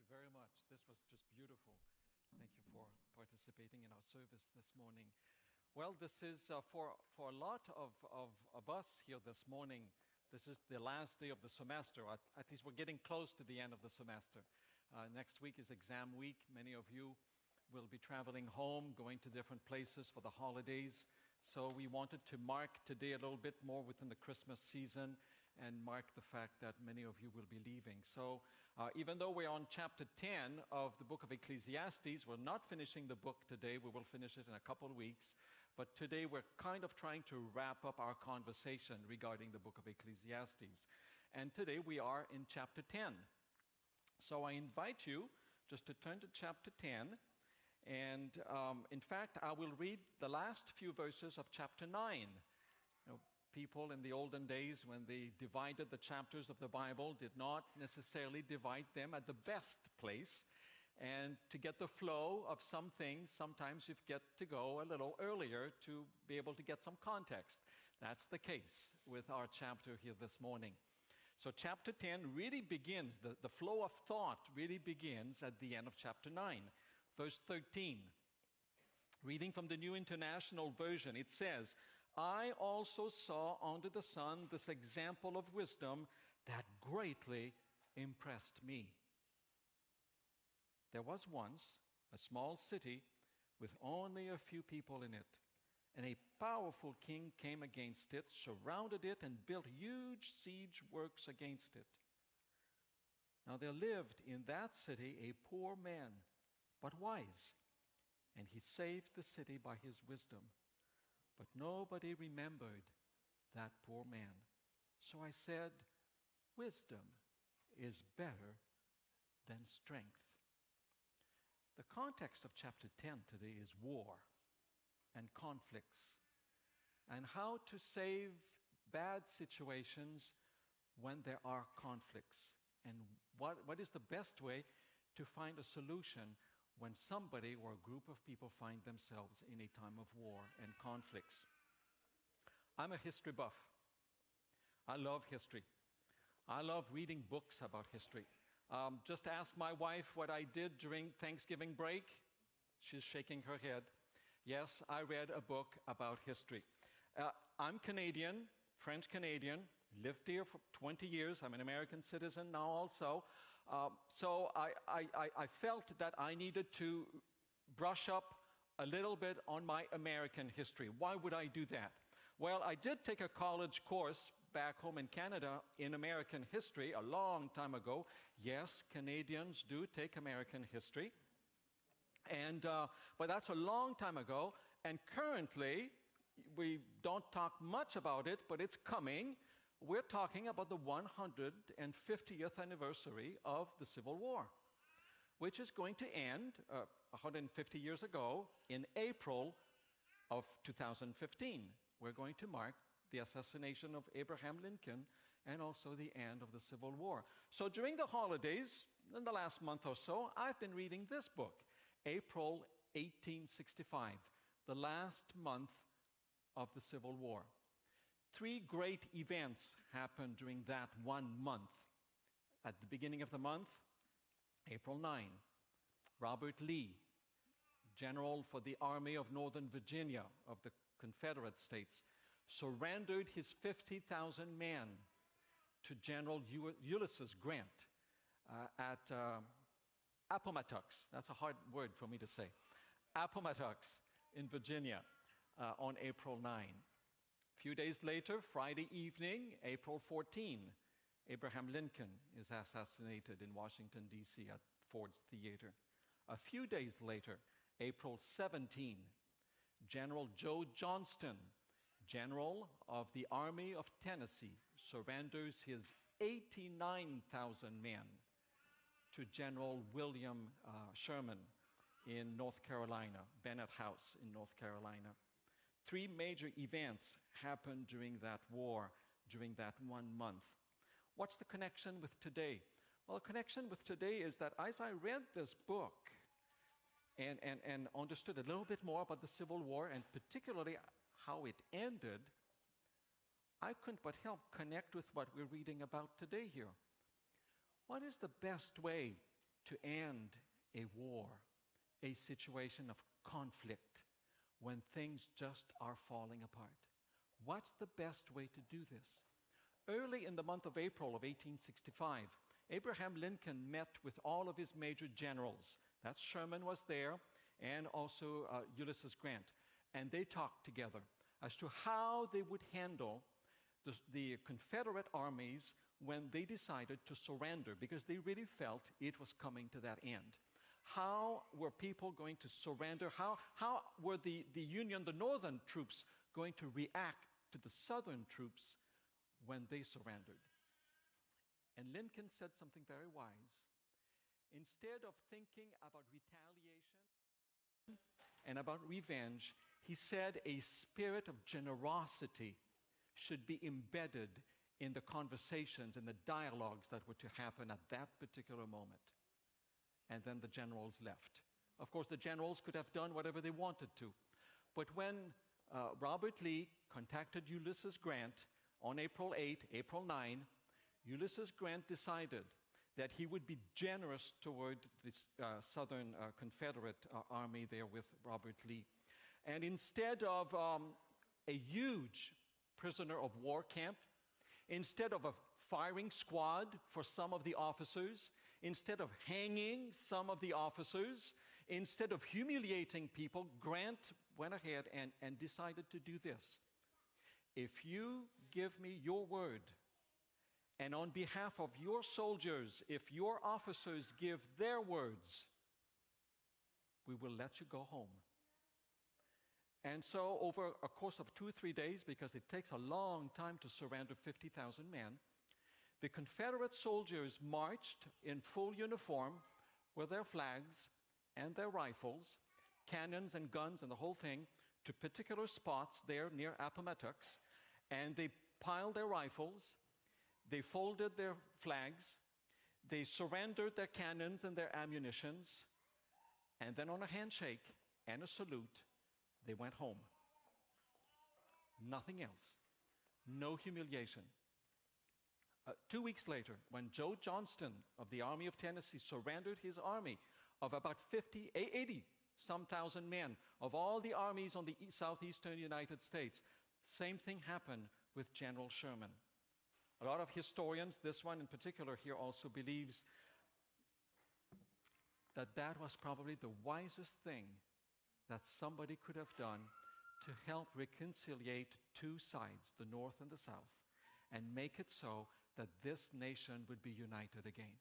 very much. This was just beautiful. Thank you for participating in our service this morning. Well, this is for a lot of us here this morning, this is the last day of the semester. At least we're getting close to the end of the semester. Next week is exam week. Many of you will be traveling home, going to different places for the holidays. So we wanted to mark today a little bit more within the Christmas season and mark the fact that many of you will be leaving. So even though we're on chapter 10 of the book of Ecclesiastes, we're not finishing the book today. We will finish it in a couple of weeks. But today we're kind of trying to wrap up our conversation regarding the book of Ecclesiastes. And today we are in chapter 10. So I invite you just to turn to chapter 10. And in fact, I will read the last few verses of chapter 9. People in the olden days, when they divided the chapters of the Bible, did not necessarily divide them at the best place. And to get the flow of some things, sometimes you get to go a little earlier to be able to get some context. That's the case with our chapter here this morning. So chapter 10 really begins, the flow of thought really begins at the end of chapter 9. Verse 13, reading from the New International Version, it says, I also saw under the sun this example of wisdom that greatly impressed me. There was once a small city with only a few people in it, and a powerful king came against it, surrounded it, and built huge siege works against it. Now there lived in that city a poor man, but wise, and he saved the city by his wisdom. But nobody remembered that poor man. So I said, wisdom is better than strength. The context of chapter 10 today is war and conflicts and how to save bad situations when there are conflicts, and what is the best way to find a solution when somebody or a group of people find themselves in a time of war and conflicts. I'm a history buff. I love history. I love reading books about history. Just ask my wife what I did during Thanksgiving break. She's shaking her head. Yes, I read a book about history. I'm Canadian, French Canadian, lived here for 20 years. I'm an American citizen now also. So I felt that I needed to brush up a little bit on my American history. Why would I do that? Well, I did take a college course back home in Canada in American history a long time ago. Yes, Canadians do take American history. But that's a long time ago. And currently, we don't talk much about it, but it's coming. We're talking about the 150th anniversary of the Civil War, which is going to end 150 years ago in April of 2015. We're going to mark the assassination of Abraham Lincoln and also the end of the Civil War. So during the holidays, in the last month or so, I've been reading this book, April 1865, the last month of the Civil War. 3 great events happened during that 1 month. At the beginning of the month, April 9, Robert Lee, general for the Army of Northern Virginia of the Confederate States, surrendered his 50,000 men to General Ulysses Grant at Appomattox. That's a hard word for me to say. Appomattox in Virginia on April 9. A few days later, Friday evening, April 14, Abraham Lincoln is assassinated in Washington, D.C. at Ford's Theater. A few days later, April 17, General Joe Johnston, general of the Army of Tennessee, surrenders his 89,000 men to General William Sherman in North Carolina, Bennett House in North Carolina. 3 major events happened during that war, during that 1 month. What's the connection with today? Well, the connection with today is that as I read this book and understood a little bit more about the Civil War and particularly how it ended, I couldn't but help connect with what we're reading about today here. What is the best way to end a war, a situation of conflict, when things just are falling apart? What's the best way to do this? Early in the month of April of 1865, Abraham Lincoln met with all of his major generals. That's Sherman was there, and also Ulysses Grant. And they talked together as to how they would handle the Confederate armies when they decided to surrender, because they really felt it was coming to that end. How were people going to surrender? How were the Union, the Northern troops, going to react to the Southern troops when they surrendered? And Lincoln said something very wise. Instead of thinking about retaliation and about revenge, he said a spirit of generosity should be embedded in the conversations and the dialogues that were to happen at that particular moment. And then the generals left. Of course, the generals could have done whatever they wanted to. But when Robert Lee contacted Ulysses Grant on April 8, April 9, Ulysses Grant decided that he would be generous toward this Southern Confederate army there with Robert Lee. And instead of a huge prisoner of war camp, instead of a firing squad for some of the officers, instead of hanging some of the officers, instead of humiliating people, Grant went ahead and decided to do this. If you give me your word, and on behalf of your soldiers, if your officers give their words, we will let you go home. And so over a course of 2 or 3 days, because it takes a long time to surrender 50,000 men, the Confederate soldiers marched in full uniform with their flags and their rifles, cannons and guns and the whole thing, to particular spots there near Appomattox, and they piled their rifles, they folded their flags, they surrendered their cannons and their ammunitions, and then on a handshake and a salute, they went home. Nothing else. No humiliation. 2 weeks later, when Joe Johnston of the Army of Tennessee surrendered his army of about 80-some thousand men of all the armies on the southeastern United States, same thing happened with General Sherman. A lot of historians, this one in particular here, also believes that that was probably the wisest thing that somebody could have done to help reconciliate two sides, the North and the South, and make it so that this nation would be united again.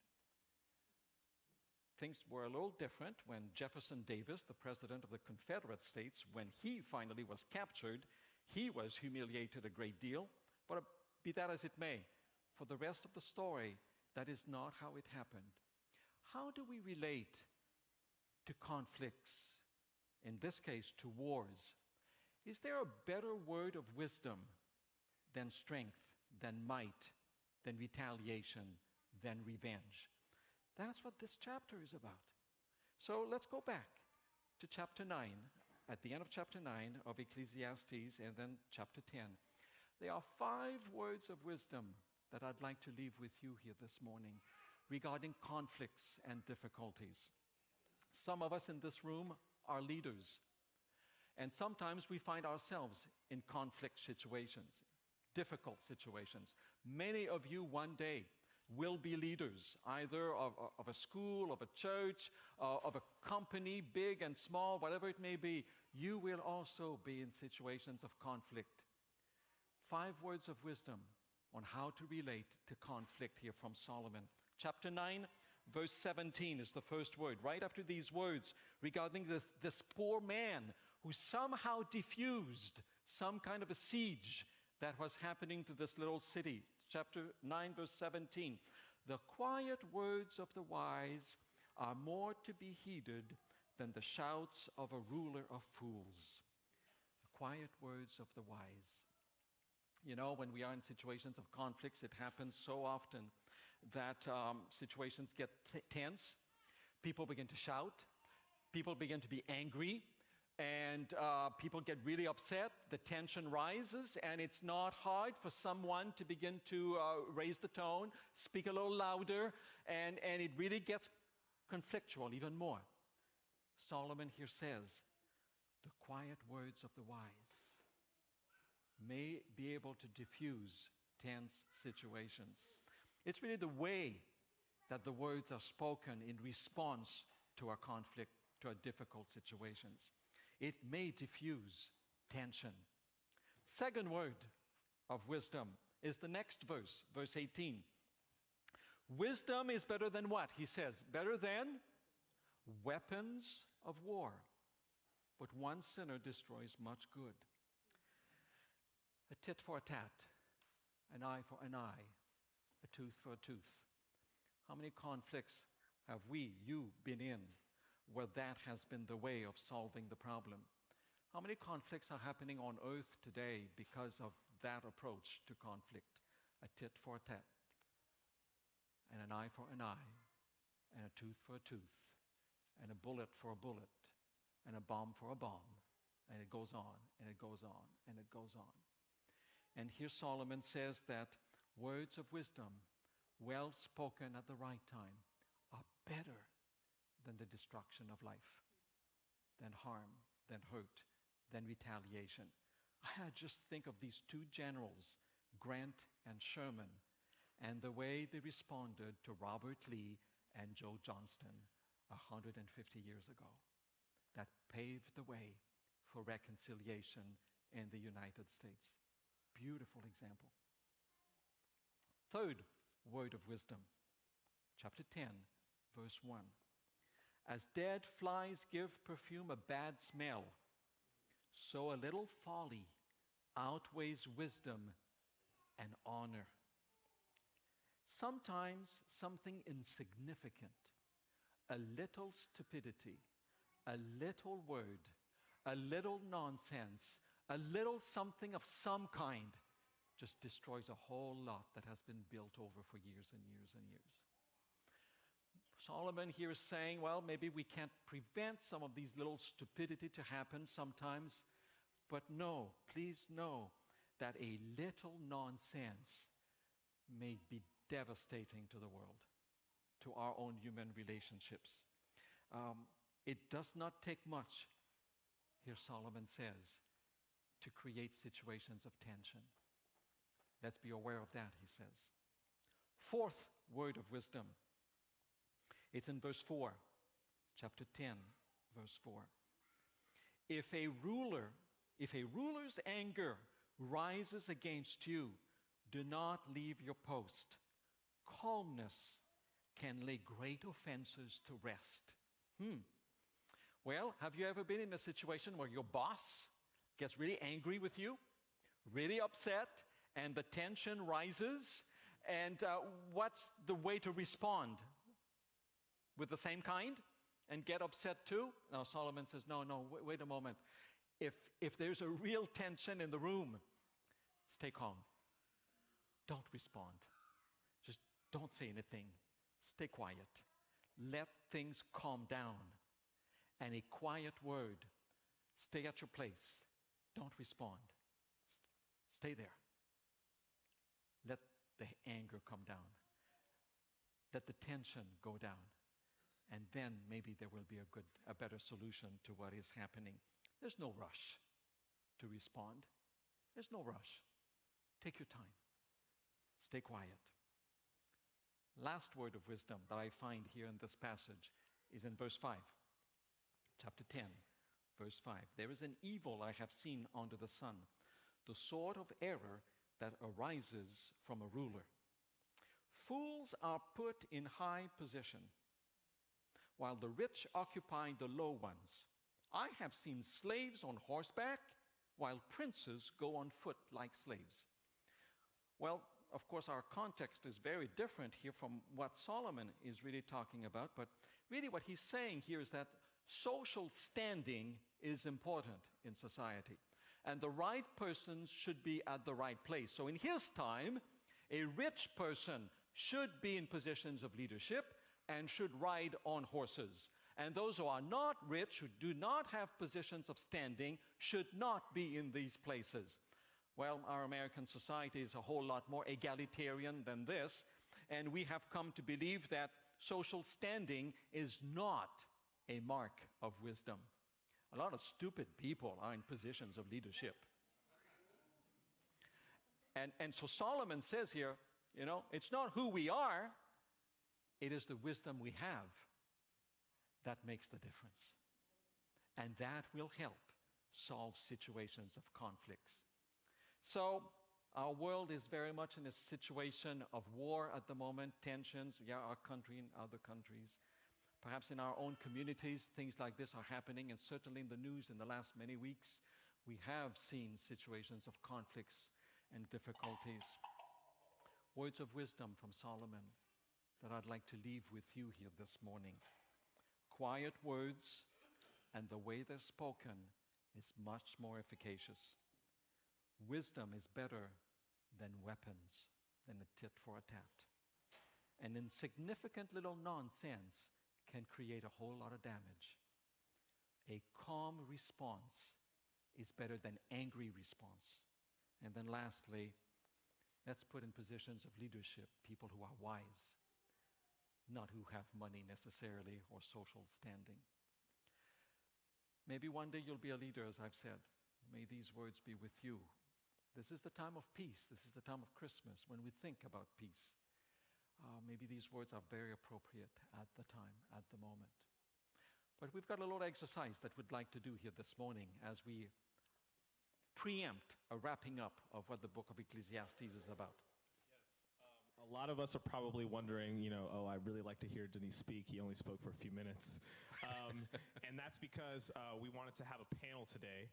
Things were a little different when Jefferson Davis, the president of the Confederate States, when he finally was captured, he was humiliated a great deal. But be that as it may, for the rest of the story, that is not how it happened. How do we relate to conflicts? In this case, to wars. Is there a better word of wisdom than strength, than might, than retaliation, than revenge? That's what this chapter is about. So let's go back to chapter 9, at the end of chapter 9 of Ecclesiastes, and then chapter 10. There are 5 words of wisdom that I'd like to leave with you here this morning regarding conflicts and difficulties. Some of us in this room are leaders, and sometimes we find ourselves in conflict situations, difficult situations. Many of you one day will be leaders, either of a school, of a church, of a company, big and small, whatever it may be. You will also be in situations of conflict. 5 words of wisdom on how to relate to conflict here from Solomon. Chapter 9, verse 17 is the first word. Right after these words regarding this poor man who somehow diffused some kind of a siege that was happening to this little city. Chapter 9, verse 17. The quiet words of the wise are more to be heeded than the shouts of a ruler of fools. The quiet words of the wise. You know, when we are in situations of conflicts, it happens so often that situations get tense. People begin to shout. People begin to be angry. And people get really upset. The tension rises. And it's not hard for someone to begin to raise the tone, speak a little louder. And it really gets conflictual even more. Solomon here says, the quiet words of the wise may be able to diffuse tense situations. It's really the way that the words are spoken in response to our conflict, to our difficult situations. It may diffuse tension. Second word of wisdom is the next verse, verse 18. Wisdom is better than what? He says, better than weapons of war. But one sinner destroys much good. A tit for a tat, an eye for an eye, a tooth for a tooth. How many conflicts have you been in where that has been the way of solving the problem? How many conflicts are happening on earth today because of that approach to conflict? A tit for a tat, and an eye for an eye, and a tooth for a tooth, and a bullet for a bullet, and a bomb for a bomb. And it goes on, and it goes on, and it goes on. And here Solomon says that words of wisdom, well spoken at the right time, are better than the destruction of life, than harm, than hurt, than retaliation. I just think of these two generals, Grant and Sherman, and the way they responded to Robert Lee and Joe Johnston 150 years ago. That paved the way for reconciliation in the United States. Beautiful example. Third word of wisdom, chapter 10, verse 1. As dead flies give perfume a bad smell, so a little folly outweighs wisdom and honor. Sometimes something insignificant, a little stupidity, a little word, a little nonsense, a little something of some kind just destroys a whole lot that has been built over for years and years and years. Solomon here is saying, well, maybe we can't prevent some of these little stupidity to happen sometimes, but no, please know that a little nonsense may be devastating to the world, to our own human relationships. It does not take much, here Solomon says, to create situations of tension. Let's be aware of that, he says. Fourth word of wisdom. It's in verse 4, chapter 10, verse 4. If a ruler's anger rises against you, do not leave your post. Calmness can lay great offenses to rest. Well, have you ever been in a situation where your boss gets really angry with you, really upset, and the tension rises? And what's the way to respond? With the same kind? And get upset too? Now Solomon says, no, wait a moment. If there's a real tension in the room, stay calm. Don't respond. Just don't say anything. Stay quiet. Let things calm down. And a quiet word, stay at your place. Don't respond. Stay there. Let the anger come down. Let the tension go down. And then maybe there will be a better solution to what is happening. There's no rush to respond. There's no rush. Take your time. Stay quiet. Last word of wisdom that I find here in this passage is in verse 5. Chapter 10, verse 5. There is an evil I have seen under the sun, the sort of error that arises from a ruler. Fools are put in high position, while the rich occupy the low ones. I have seen slaves on horseback, while princes go on foot like slaves. Well, of course, our context is very different here from what Solomon is really talking about, but really what he's saying here is that social standing is important in society, and the right persons should be at the right place. So in his time, a rich person should be in positions of leadership and should ride on horses. And those who are not rich, who do not have positions of standing, should not be in these places. Well, our American society is a whole lot more egalitarian than this. And we have come to believe that social standing is not a mark of wisdom. A lot of stupid people are in positions of leadership. And so Solomon says here, it's not who we are, it is the wisdom we have that makes the difference. And that will help solve situations of conflicts. So our world is very much in a situation of war at the moment, tensions, our country and other countries. Perhaps in our own communities, things like this are happening, and certainly in the news in the last many weeks, we have seen situations of conflicts and difficulties. Words of wisdom from Solomon that I'd like to leave with you here this morning. Quiet words and the way they're spoken is much more efficacious. Wisdom is better than weapons, than a tit for a tat. An insignificant little nonsense can create a whole lot of damage. A calm response is better than angry response. And then lastly, let's put in positions of leadership people who are wise, not who have money necessarily or social standing. Maybe one day you'll be a leader, as I've said. May these words be with you. This is the time of peace. This is the time of Christmas when we think about peace. Maybe these words are very appropriate at the time, at the moment. But we've got a little exercise that we'd like to do here this morning as we preempt a wrapping up of what the book of Ecclesiastes is about. Yes. A lot of us are probably wondering, I'd really like to hear Denis speak. He only spoke for a few minutes. And that's because we wanted to have a panel today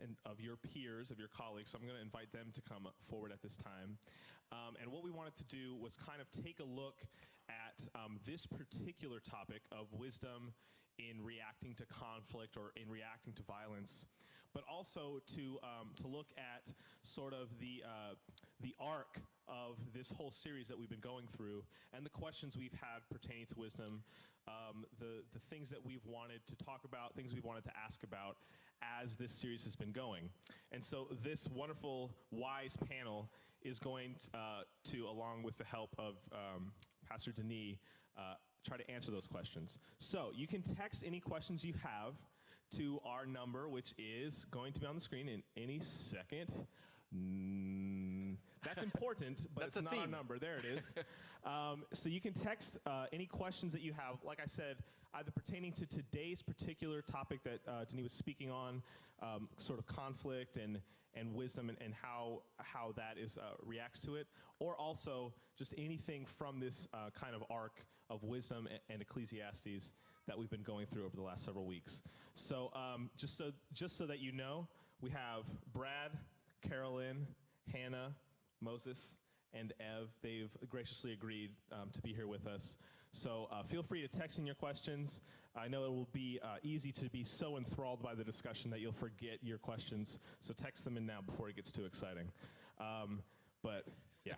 and of your peers, of your colleagues. So I'm going to invite them to come forward at this time. And what we wanted to do was kind of take a look at this particular topic of wisdom in reacting to conflict or in reacting to violence, but also to look at sort of the arc of this whole series that we've been going through and the questions we've had pertaining to wisdom, the things that we've wanted to talk about, things we've wanted to ask about as this series has been going. And so this wonderful, wise panel is going to along with the help of Pastor Denis, try to answer those questions. So you can text any questions you have to our number, which is going to be on the screen in any second. That's important, but it's not our number. There it is. So you can text any questions that you have, like I said, either pertaining to today's particular topic that Denis was speaking on, sort of conflict and wisdom and how that reacts to it, or also just anything from this kind of arc of wisdom and Ecclesiastes that we've been going through over the last several weeks. So just so that you know, we have Brad, Carolyn, Hannah, Moses, and Ev. They've graciously agreed to be here with us. So feel free to text in your questions. I know it will be easy to be so enthralled by the discussion that you'll forget your questions. So text them in now before it gets too exciting. But yeah.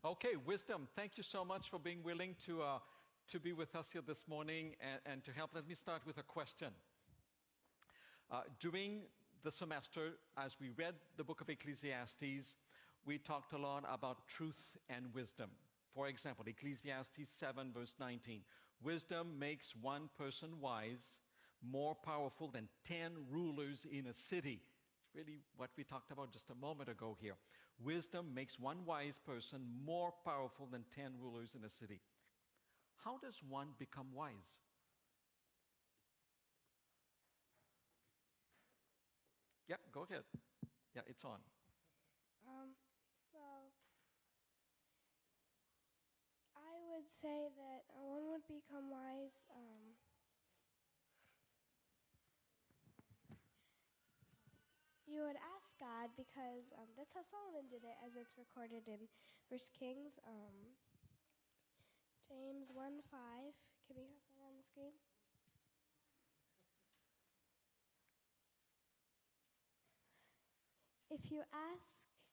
Okay, wisdom. Thank you so much for being willing to be with us here this morning and to help. Let me start with a question. During the semester, as we read the book of Ecclesiastes, we talked a lot about truth and wisdom. For example, Ecclesiastes 7, verse 19. Wisdom makes one person wise, more powerful than 10 rulers in a city. It's really what we talked about just a moment ago here. Wisdom makes one wise person more powerful than 10 rulers in a city. How does one become wise? Yeah, go ahead. Yeah, it's on. Well, I would say that one would become wise. You would ask God, because that's how Solomon did it, as it's recorded in 1 Kings, James 1:5. Can we have that on the screen?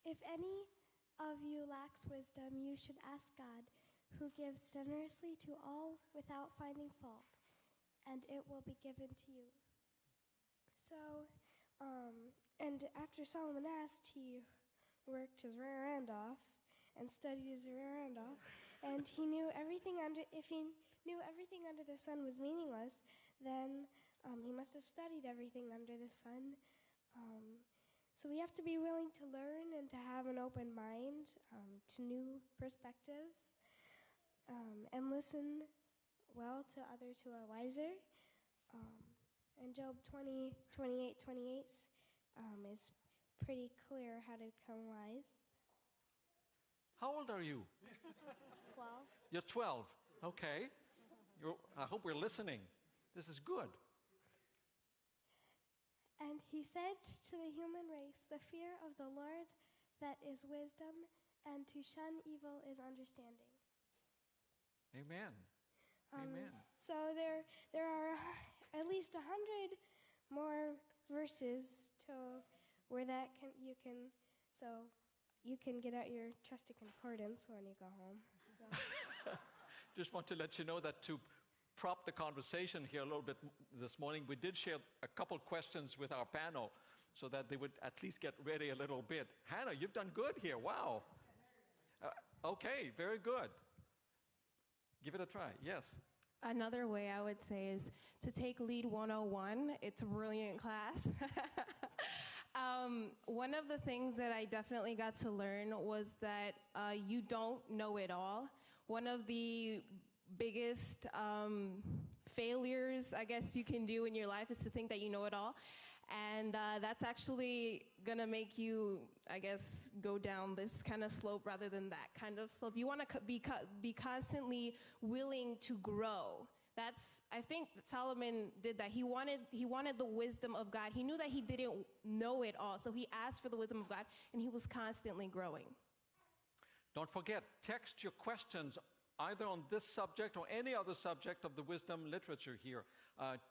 If any of you lacks wisdom, you should ask God, who gives generously to all without finding fault, and it will be given to you. So, and after Solomon asked, he worked his rear end off and studied his rear end off, and he knew everything if he knew everything under the sun was meaningless, then he must have studied everything under the sun. So we have to be willing to learn and to have an open mind to new perspectives, and listen well to others who are wiser. And Job 28:28 is pretty clear how to become wise. How old are you? 12. You're 12. Okay. I hope we're listening. This is good. And he said to the human race, the fear of the Lord, that is wisdom, and to shun evil is understanding. Amen. Amen. So there are at least 100 more verses to where you can get out your trusty concordance when you go home. So. Just want to let you know that to prop the conversation here a little bit this morning, we did share a couple questions with our panel so that they would at least get ready a little bit. Hannah, you've done good here. Wow. Okay, very good. Give it a try. Yes. Another way I would say is to take Lead 101. It's a brilliant class. One of the things that I definitely got to learn was that you don't know it all. One of the biggest failures, I guess, you can do in your life is to think that you know it all. And that's actually going to make you, I guess, go down this kind of slope rather than that kind of slope. You want to be constantly willing to grow. I think Solomon did that. He wanted the wisdom of God. He knew that he didn't know it all, so he asked for the wisdom of God, and he was constantly growing. Don't forget, text your questions either on this subject or any other subject of the wisdom literature here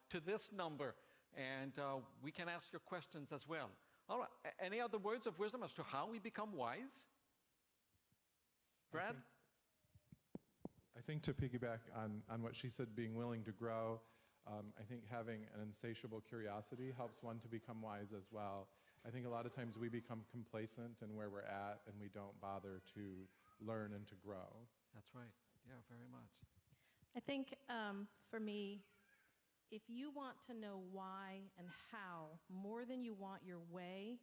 to this number, and we can ask your questions as well. All right. Any other words of wisdom as to how we become wise? Brad? I think to piggyback on what she said, being willing to grow, I think having an insatiable curiosity helps one to become wise as well. I think a lot of times we become complacent in where we're at and we don't bother to learn and to grow. That's right. Yeah, very much. I think for me, if you want to know why and how more than you want your way,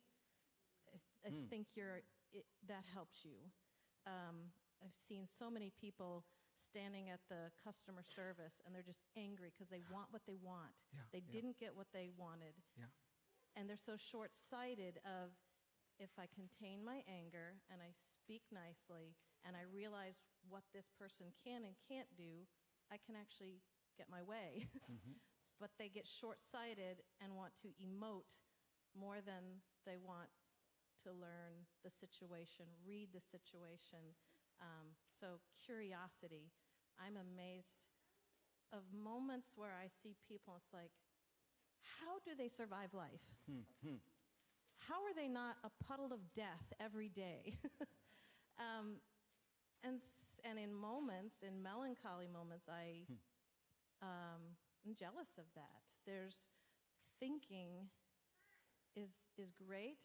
I think that helps you. I've seen so many people standing at the customer service and they're just angry because they want what they want. Yeah, they didn't get what they wanted. Yeah. And they're so short-sighted of, if I contain my anger and I speak nicely and I realize what this person can and can't do, I can actually get my way. Mm-hmm. But they get short-sighted and want to emote more than they want to learn the situation, read the situation. So curiosity. I'm amazed of moments where I see people, it's like, how do they survive life? Mm-hmm. How are they not a puddle of death every day? And in moments, in melancholy moments, I'm jealous of that. There's thinking is great,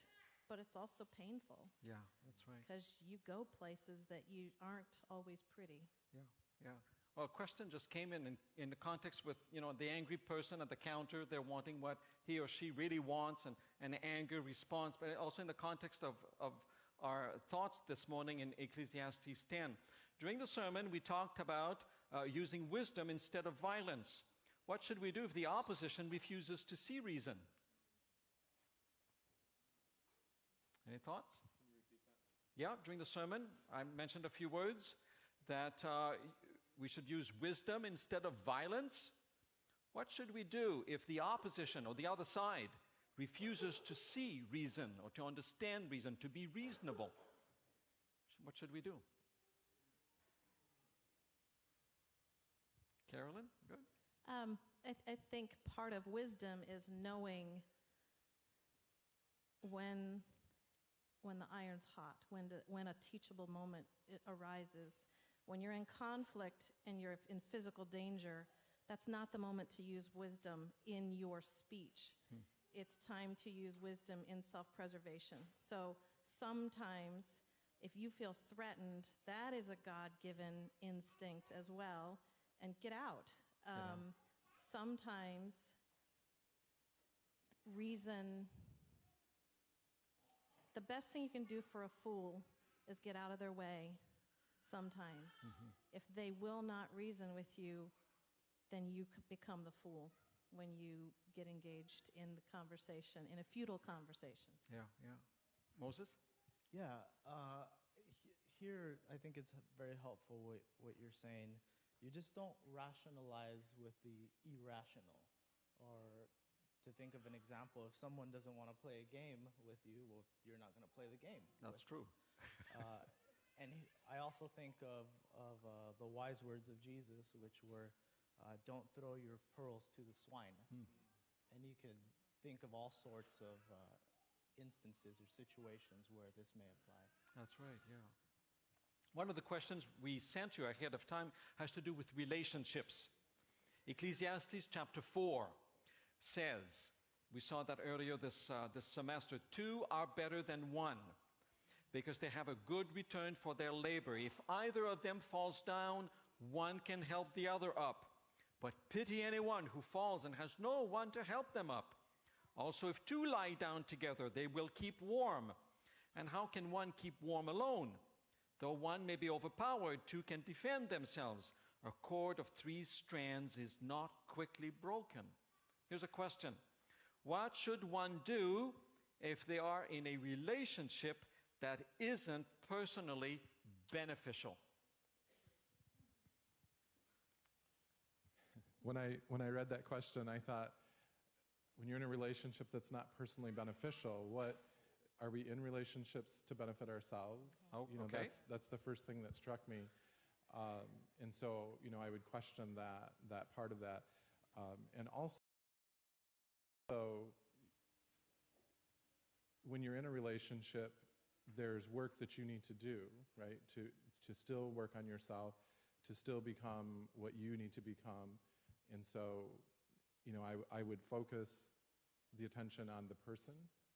but it's also painful. Yeah, that's right. Because you go places that you aren't always pretty. Yeah, yeah. Well, a question just came in the context with, the angry person at the counter. They're wanting what he or she really wants, and an anger response, but also in the context of our thoughts this morning in Ecclesiastes 10. During the sermon, we talked about using wisdom instead of violence. What should we do if the opposition refuses to see reason? Any thoughts? Can you repeat that? Yeah, during the sermon, I mentioned a few words that we should use wisdom instead of violence. What should we do if the opposition or the other side refuses to see reason or to understand reason, to be reasonable? What should we do? Carolyn, good? I think part of wisdom is knowing when the iron's hot, when a teachable moment arises. When you're in conflict and you're in physical danger, that's not the moment to use wisdom in your speech. It's time to use wisdom in self-preservation. So sometimes If you feel threatened, that is a God-given instinct as well, and get out. Sometimes reason, the best thing you can do for a fool is get out of their way sometimes. If they will not reason with you, then you become the fool when you get engaged in the conversation, in a futile conversation. Yeah, yeah. Moses? Yeah, here I think it's very helpful what you're saying. You just don't rationalize with the irrational. Or to think of an example, if someone doesn't want to play a game with you, well, you're not going to play the game. That's true. And I also think of the wise words of Jesus, which were, don't throw your pearls to the swine. And you can think of all sorts of instances or situations where this may apply. That's right, yeah. One of the questions we sent you ahead of time has to do with relationships. Ecclesiastes chapter 4 says, we saw that earlier this semester, 2 are better than 1 because they have a good return for their labor. If either of them falls down, one can help the other up. But pity anyone who falls and has no one to help them up. Also, if 2 lie down together, they will keep warm. And how can one keep warm alone? Though one may be overpowered, 2 can defend themselves. A cord of 3 strands is not quickly broken. Here's a question. What should one do if they are in a relationship that isn't personally beneficial? When I read that question, I thought, when you're in a relationship that's not personally beneficial, are we in relationships to benefit ourselves? Oh, okay. That's the first thing that struck me. And so, I would question that part of that. And also, when you're in a relationship, there's work that you need to do, right? To still work on yourself, to still become what you need to become. And so, I would focus the attention on the person.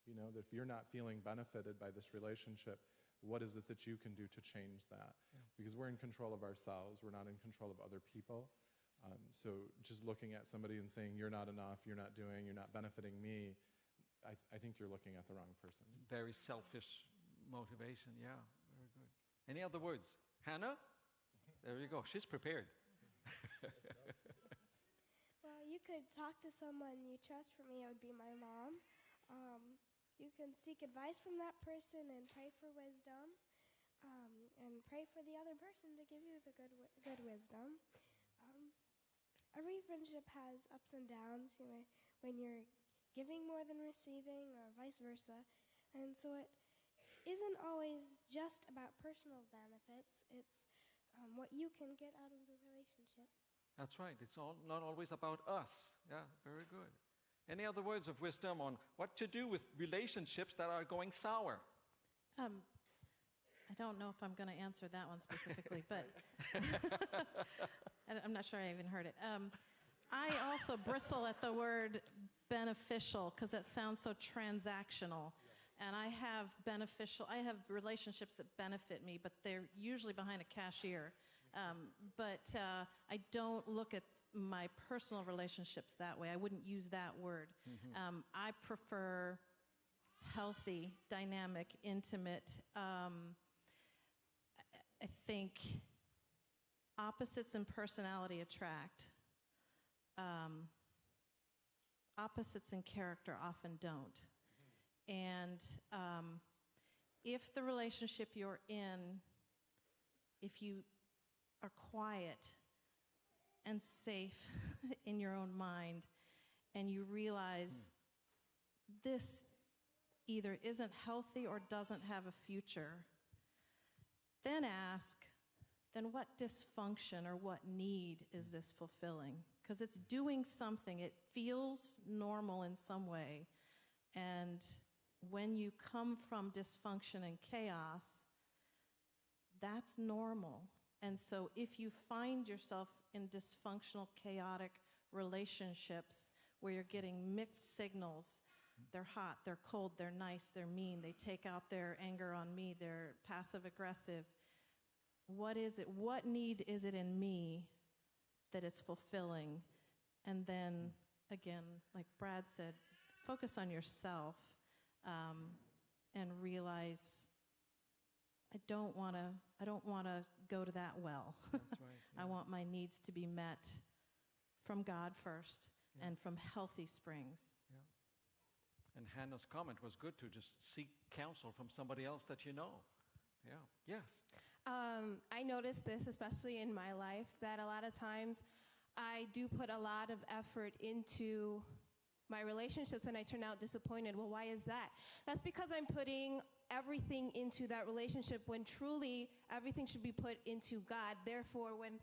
That if you're not feeling benefited by this relationship, what is it that you can do to change that? Yeah. Because we're in control of ourselves. We're not in control of other people. So just looking at somebody and saying, you're not enough, you're not benefiting me, I think you're looking at the wrong person. Very selfish motivation, yeah. Very good. Any other words? Hannah? There you go. She's prepared. Well, you could talk to someone you trust. For me, it would be my mom. You can seek advice from that person and pray for wisdom, and pray for the other person to give you the good wisdom. Every friendship has ups and downs, when you're giving more than receiving or vice versa. And so it isn't always just about personal benefits. It's what you can get out of the relationship. That's right. It's not always about us. Yeah, very good. Any other words of wisdom on what to do with relationships that are going sour? I don't know if I'm going to answer that one specifically, but I'm not sure I even heard it. I also bristle at the word beneficial because it sounds so transactional. And I have relationships that benefit me, but they're usually behind a cashier. But I don't look at my personal relationships that way. I wouldn't use that word. I prefer healthy, dynamic, intimate. I think opposites in personality attract. Opposites in character often don't. And if the relationship you're in, if you are quiet and safe in your own mind, and you realize this either isn't healthy or doesn't have a future, then ask, then what dysfunction or what need is this fulfilling? Because it's doing something. It feels normal in some way. And when you come from dysfunction and chaos, that's normal. And so if you find yourself in dysfunctional, chaotic relationships where you're getting mixed signals, they're hot, they're cold, they're nice, they're mean, they take out their anger on me, they're passive aggressive. What is it? What need is it in me that it's fulfilling? And then, again, like Brad said, focus on yourself and realize I don't want to go to that well. That's right. I want my needs to be met from God first and from healthy springs. Yeah. And Hannah's comment was good, to just seek counsel from somebody else that you know. Yeah. Yes. I noticed this, especially in my life, that a lot of times I do put a lot of effort into my relationships and I turn out disappointed. Well, why is that? That's because I'm putting everything into that relationship when truly everything should be put into God. Therefore, when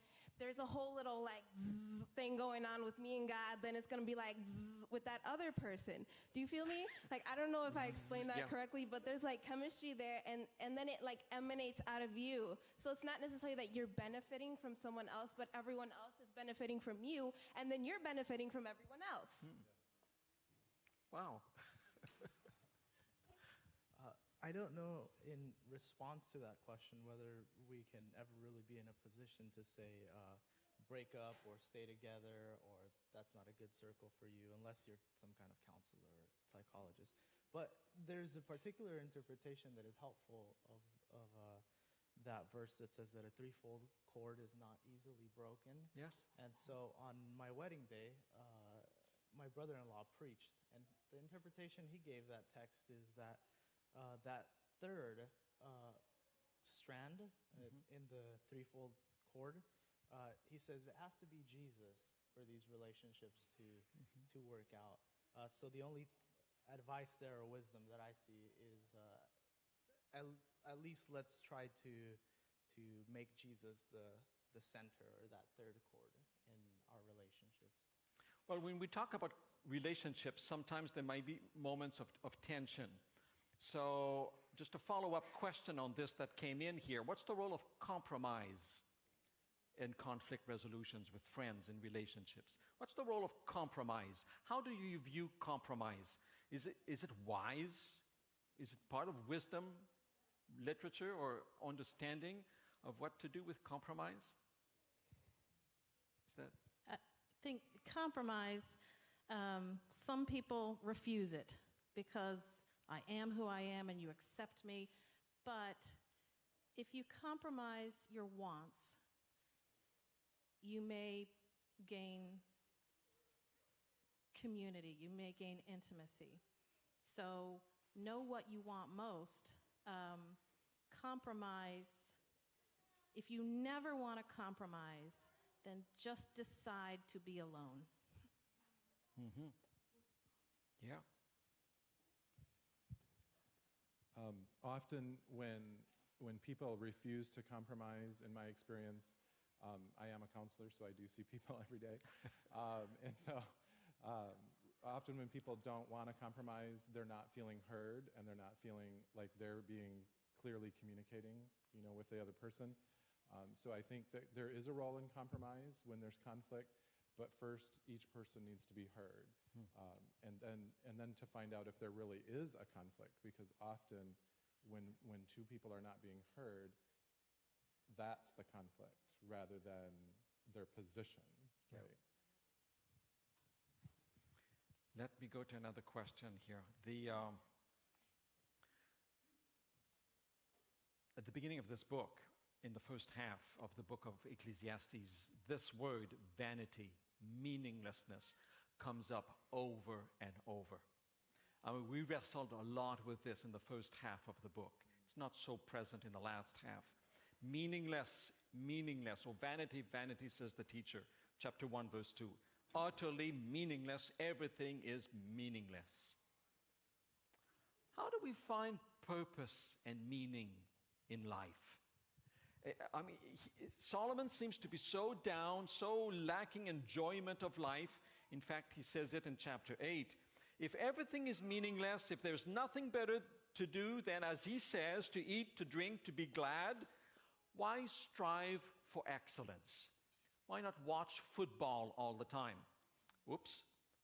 there's a whole little like zzz thing going on with me and God, then it's going to be like zzz with that other person. Do you feel me? Like, I don't know if I explained that correctly, but there's like chemistry there, and then it like emanates out of you. So it's not necessarily that you're benefiting from someone else, but everyone else is benefiting from you, and then you're benefiting from everyone else. Wow. I don't know, in response to that question, whether we can ever really be in a position to say break up or stay together, or that's not a good circle for you, unless you're some kind of counselor or psychologist. But there's a particular interpretation that is helpful of that verse that says that a threefold cord is not easily broken. Yes. And so on my wedding day, my brother-in-law preached, and the interpretation he gave that text is that that third strand in the threefold cord, he says it has to be Jesus for these relationships to work out. So the only advice there or wisdom that I see is at least let's try to make Jesus the center, or that third cord in our relationships. Well, when we talk about relationships, sometimes there might be moments of tension. So just a follow-up question on this that came in here. What's the role of compromise in conflict resolutions with friends and relationships? What's the role of compromise? How do you view compromise? Is it wise? Is it part of wisdom, literature, or understanding of what to do with compromise? Is that... I think compromise, some people refuse it because I am who I am and you accept me. But if you compromise your wants, you may gain community, you may gain intimacy. So know what you want most. Compromise, if you never want to compromise, then just decide to be alone. Mm-hmm. Yeah. Often when people refuse to compromise, in my experience, I am a counselor, so I do see people every day. And so often when people don't want to compromise, they're not feeling heard, and they're not feeling like they're being clearly communicating, with the other person. So I think that there is a role in compromise when there's conflict, but first each person needs to be heard. And then to find out if there really is a conflict, because often when two people are not being heard, that's the conflict rather than their position, right? Let me go to another question here. At the beginning of this book, in the first half of the book of Ecclesiastes, this word, vanity, meaninglessness, comes up over and over. I mean, we wrestled a lot with this in the first half of the book. It's not so present in the last half. Meaningless, or vanity, vanity, says the teacher, chapter 1, verse 2. Utterly meaningless, everything is meaningless. How do we find purpose and meaning in life? I mean, Solomon seems to be so down, so lacking enjoyment of life. In fact, he says it in chapter 8. If everything is meaningless, if there's nothing better to do than, as he says, to eat, to drink, to be glad, why strive for excellence? Why not watch football all the time? Oops,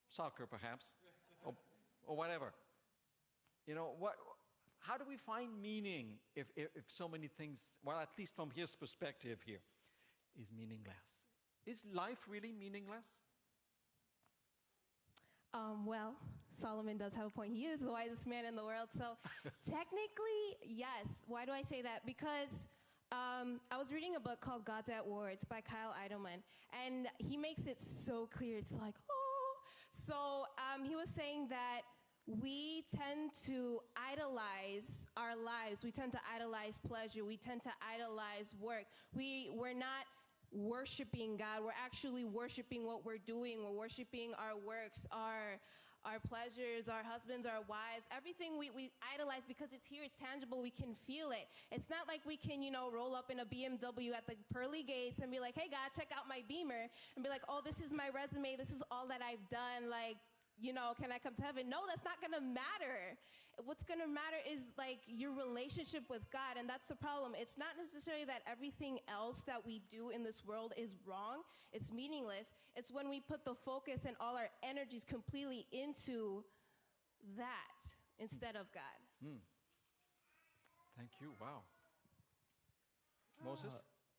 soccer perhaps, or whatever. How do we find meaning if so many things, well, at least from his perspective here, is meaningless? Is life really meaningless? Well, Solomon does have a point. He is the wisest man in the world. So technically, yes. Why do I say that? Because I was reading a book called Gods at War. It's by Kyle Idleman. And he makes it so clear. It's like, oh. So he was saying that we tend to idolize our lives. We tend to idolize pleasure. We tend to idolize work. We're not worshiping God. We're actually worshiping what we're doing. We're worshiping our works, our pleasures, our husbands, our wives, everything we idolize because it's here, it's tangible, we can feel it. It's not like we can, roll up in a BMW at the pearly gates and be like, hey, God, check out my Beamer, and be like, oh, this is my resume, this is all that I've done, like, can I come to heaven? No, that's not going to matter. What's going to matter is, like, your relationship with God, and that's the problem. It's not necessarily that everything else that we do in this world is wrong. It's meaningless. It's when we put the focus and all our energies completely into that instead of God. Thank you. Wow. Moses?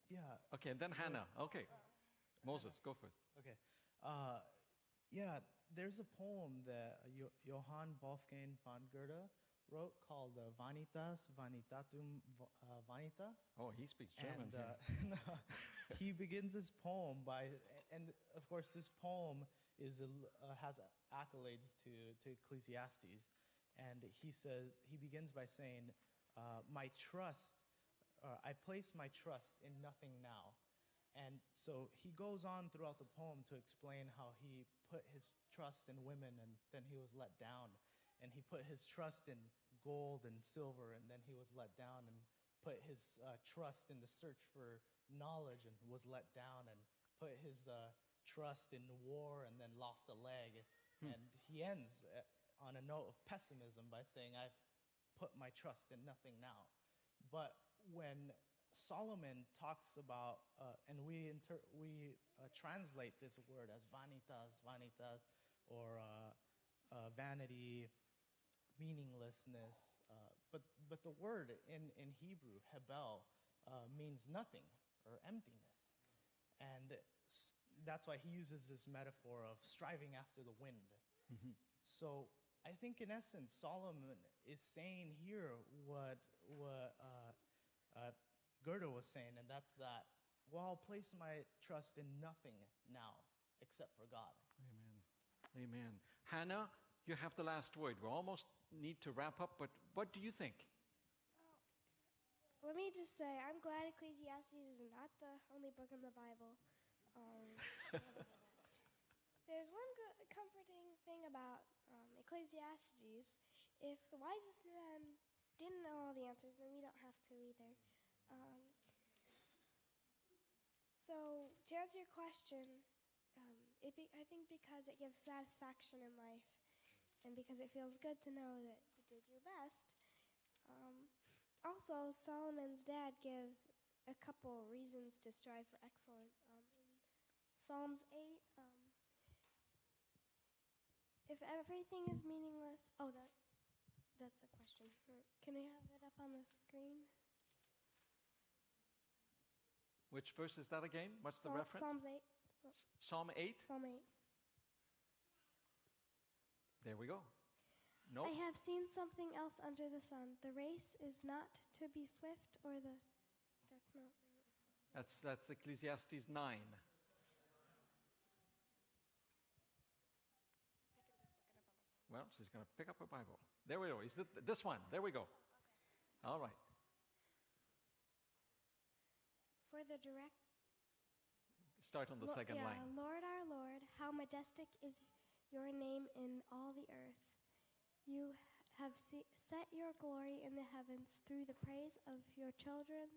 Yeah. Okay, and then Hannah. Okay. Moses, go first. Okay. Yeah, there's a poem that Johann Wolfgang von Goethe wrote called Vanitas, Vanitatum Vanitas. Oh, he speaks German. And he begins his poem and of course this poem has accolades to Ecclesiastes. And he begins by saying, I place my trust in nothing now. And so he goes on throughout the poem to explain how he put his trust in women and then he was let down. And he put his trust in gold and silver and then he was let down, and put his trust in the search for knowledge and was let down, and put his trust in war and then lost a leg. And he ends on a note of pessimism by saying, I've put my trust in nothing now. But when Solomon talks about, and we translate this word as vanitas, or vanity, meaninglessness. But the word in Hebrew, hebel, means nothing or emptiness. And that's why he uses this metaphor of striving after the wind. Mm-hmm. So I think in essence, Solomon is saying here what Goethe was saying, and that's that, well, I'll place my trust in nothing now except for God. Amen. Amen. Hannah, you have the last word. We almost need to wrap up, but what do you think? Let me just say, I'm glad Ecclesiastes is not the only book in the Bible. There's one good, comforting thing about Ecclesiastes. If the wisest man didn't know all the answers, then we don't have to either. So to answer your question, I think because it gives satisfaction in life, and because it feels good to know that you did your best. Also, Solomon's dad gives a couple reasons to strive for excellence. Psalms 8, if everything is meaningless, that's the question. Can we have that up on the screen? Which verse is that again? What's the reference? Psalms 8. Psalm 8? Psalm 8. There we go. No. I have seen something else under the sun. The race is not to be swift, or that's not. That's Ecclesiastes 9. Well, she's going to pick up her Bible. There we go. Is it this one? There we go. Okay. All right. For the direct. Start on the second line. Lord, our Lord, how majestic is your name in all the earth. You have set your glory in the heavens through the praise of your children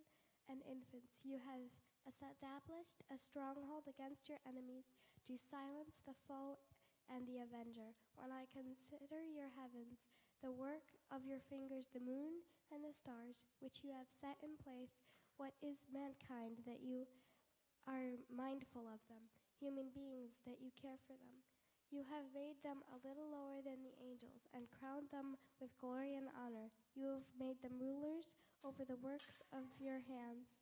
and infants. You have established a stronghold against your enemies to silence the foe and the avenger. When I consider your heavens, the work of your fingers, the moon and the stars, which you have set in place, what is mankind that you are mindful of them, human beings that you care for them? You have made them a little lower than the angels and crowned them with glory and honor. You have made them rulers over the works of your hands.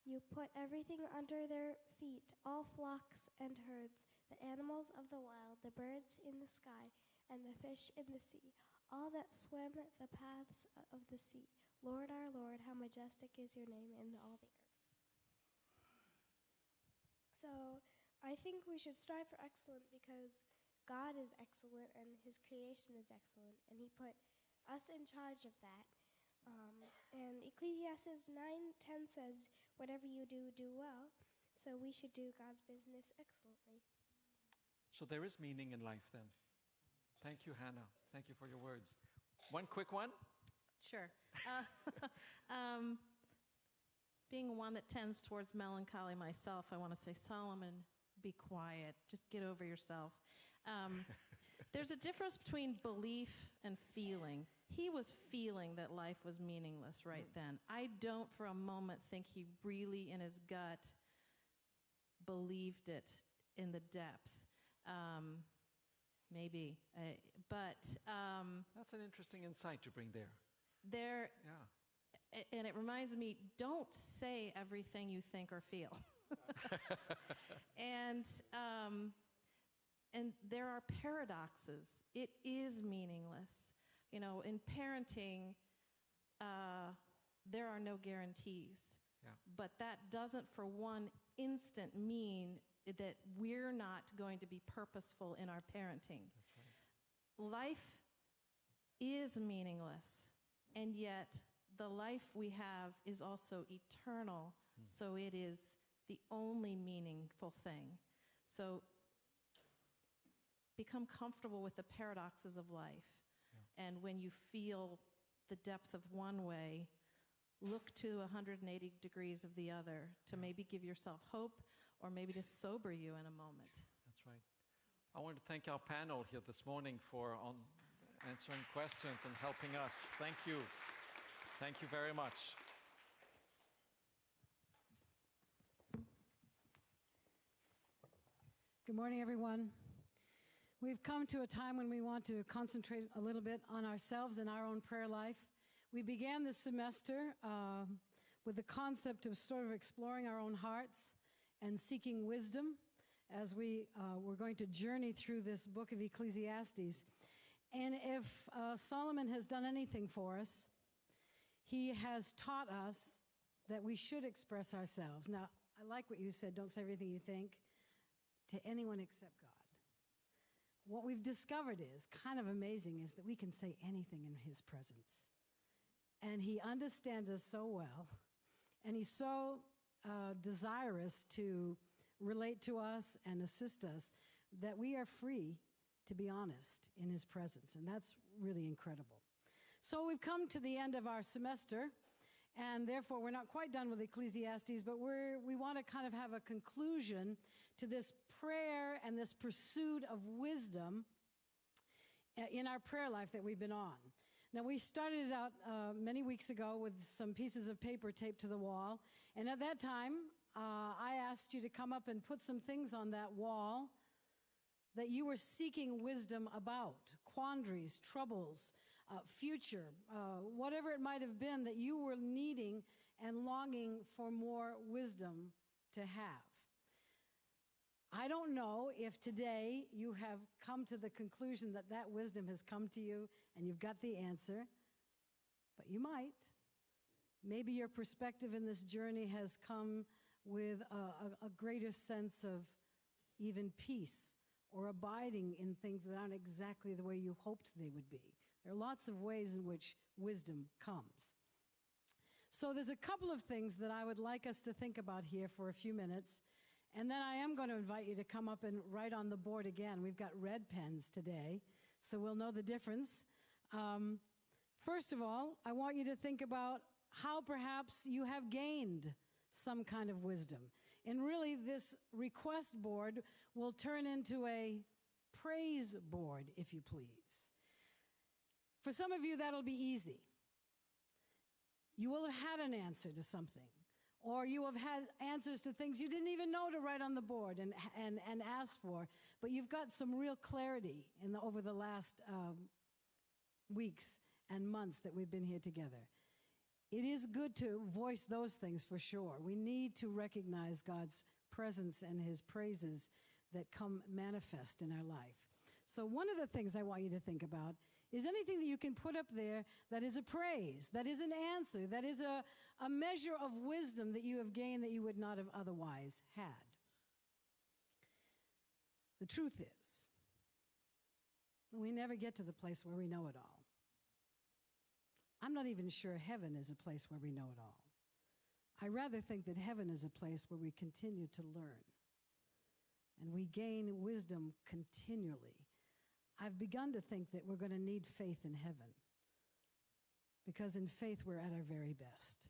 You put everything under their feet, all flocks and herds, the animals of the wild, the birds in the sky, and the fish in the sea, all that swim the paths of the sea. Lord, our Lord, how majestic is your name in all the earth. So I think we should strive for excellence because God is excellent and his creation is excellent, and he put us in charge of that. And Ecclesiastes 9:10 says, whatever you do, do well. So we should do God's business excellently. So there is meaning in life then. Thank you, Hannah. Thank you for your words. One quick one. Sure. Being one that tends towards melancholy myself, I want to say, Solomon, be quiet. Just get over yourself. There's a difference between belief and feeling. He was feeling that life was meaningless right then. I don't for a moment think he really, in his gut, believed it in the depth. Maybe. That's an interesting insight to bring there. Yeah. And it reminds me, don't say everything you think or feel. And there are paradoxes. It is meaningless. You know, in parenting, there are no guarantees. Yeah. But that doesn't for one instant mean that we're not going to be purposeful in our parenting. That's right. Life is meaningless, and yet the life we have is also eternal, so it is the only meaningful thing. So become comfortable with the paradoxes of life. Yeah. And when you feel the depth of one way, look to 180 degrees of the other to maybe give yourself hope or maybe to sober you in a moment. That's right. I want to thank our panel here this morning for answering questions and helping us. Thank you. Thank you very much. Good morning, everyone. We've come to a time when we want to concentrate a little bit on ourselves and our own prayer life. We began this semester with the concept of sort of exploring our own hearts and seeking wisdom as we're going to journey through this book of Ecclesiastes. And if Solomon has done anything for us, he has taught us that we should express ourselves. Now, I like what you said, don't say everything you think to anyone except God. What we've discovered is, kind of amazing, is that we can say anything in his presence. And he understands us so well, and he's so desirous to relate to us and assist us that we are free to be honest in his presence, and that's really incredible. So we've come to the end of our semester, and therefore we're not quite done with Ecclesiastes, but we want to kind of have a conclusion to this prayer and this pursuit of wisdom in our prayer life that we've been on. Now, we started it out many weeks ago with some pieces of paper taped to the wall, and at that time, I asked you to come up and put some things on that wall that you were seeking wisdom about, quandaries, troubles, future, whatever it might have been that you were needing and longing for more wisdom to have. I don't know if today you have come to the conclusion that that wisdom has come to you and you've got the answer, but you might. Maybe your perspective in this journey has come with a greater sense of even peace or abiding in things that aren't exactly the way you hoped they would be. There are lots of ways in which wisdom comes. So there's a couple of things that I would like us to think about here for a few minutes. And then I am going to invite you to come up and write on the board again. We've got red pens today, so we'll know the difference. First of all, I want you to think about how perhaps you have gained some kind of wisdom. And really, this request board will turn into a praise board, if you please. For some of you, that'll be easy. You will have had an answer to something, Or you have had answers to things you didn't even know to write on the board and ask for, but you've got some real clarity over the last weeks and months that we've been here together. It is good to voice those things for sure. We need to recognize God's presence and his praises that come manifest in our life. So one of the things I want you to think about is anything that you can put up there that is a praise, that is an answer, that is a measure of wisdom that you have gained that you would not have otherwise had. The truth is, we never get to the place where we know it all. I'm not even sure heaven is a place where we know it all. I rather think that heaven is a place where we continue to learn and we gain wisdom continually. I've begun to think that we're going to need faith in heaven, because in faith we're at our very best.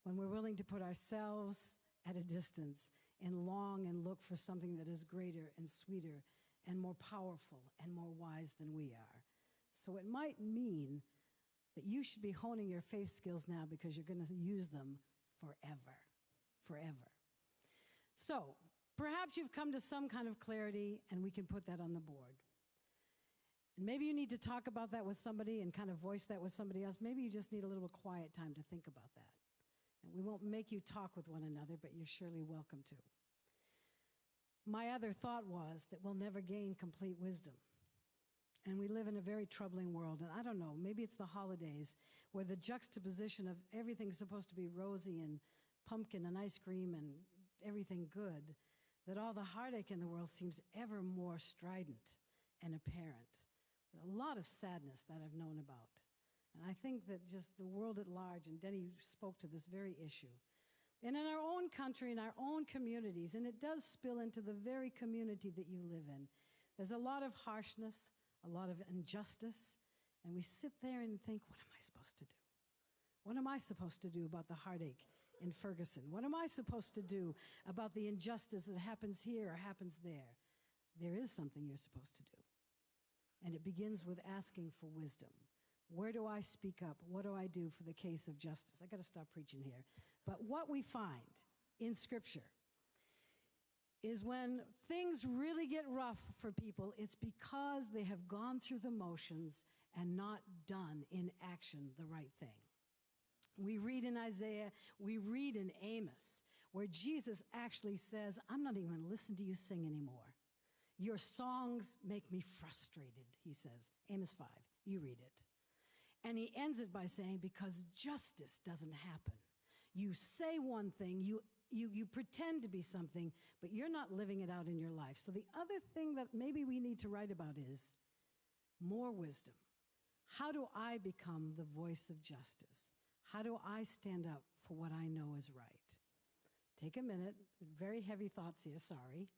When we're willing to put ourselves at a distance and long and look for something that is greater and sweeter and more powerful and more wise than we are. So it might mean that you should be honing your faith skills now, because you're going to use them forever, forever. So perhaps you've come to some kind of clarity, and we can put that on the board. And maybe you need to talk about that with somebody and kind of voice that with somebody else. Maybe you just need a little quiet time to think about that. And we won't make you talk with one another, but you're surely welcome to. My other thought was that we'll never gain complete wisdom. And we live in a very troubling world. And I don't know, maybe it's the holidays where the juxtaposition of everything's supposed to be rosy and pumpkin and ice cream and everything good, that all the heartache in the world seems ever more strident and apparent. A lot of sadness that I've known about. And I think that just the world at large, and Denis spoke to this very issue. And in our own country, in our own communities, and it does spill into the very community that you live in, there's a lot of harshness, a lot of injustice, and we sit there and think, what am I supposed to do? What am I supposed to do about the heartache in Ferguson? What am I supposed to do about the injustice that happens here or happens there? There is something you're supposed to do. And it begins with asking for wisdom. Where do I speak up? What do I do for the case of justice? I got to stop preaching here. But what we find in Scripture is when things really get rough for people, it's because they have gone through the motions and not done in action the right thing. We read in Isaiah, we read in Amos, where Jesus actually says, I'm not even going to listen to you sing anymore. Your songs make me frustrated, he says. Amos 5, you read it. And he ends it by saying, because justice doesn't happen. You say one thing, you pretend to be something, but you're not living it out in your life. So the other thing that maybe we need to write about is more wisdom. How do I become the voice of justice? How do I stand up for what I know is right? Take a minute, very heavy thoughts here, sorry.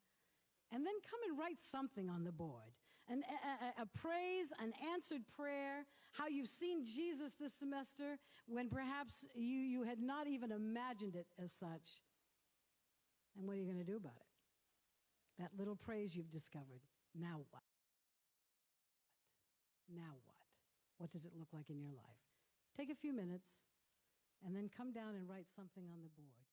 And then come and write something on the board. A praise, an answered prayer, how you've seen Jesus this semester when perhaps you had not even imagined it as such. And what are you going to do about it? That little praise you've discovered. Now what? Now what? What does it look like in your life? Take a few minutes and then come down and write something on the board.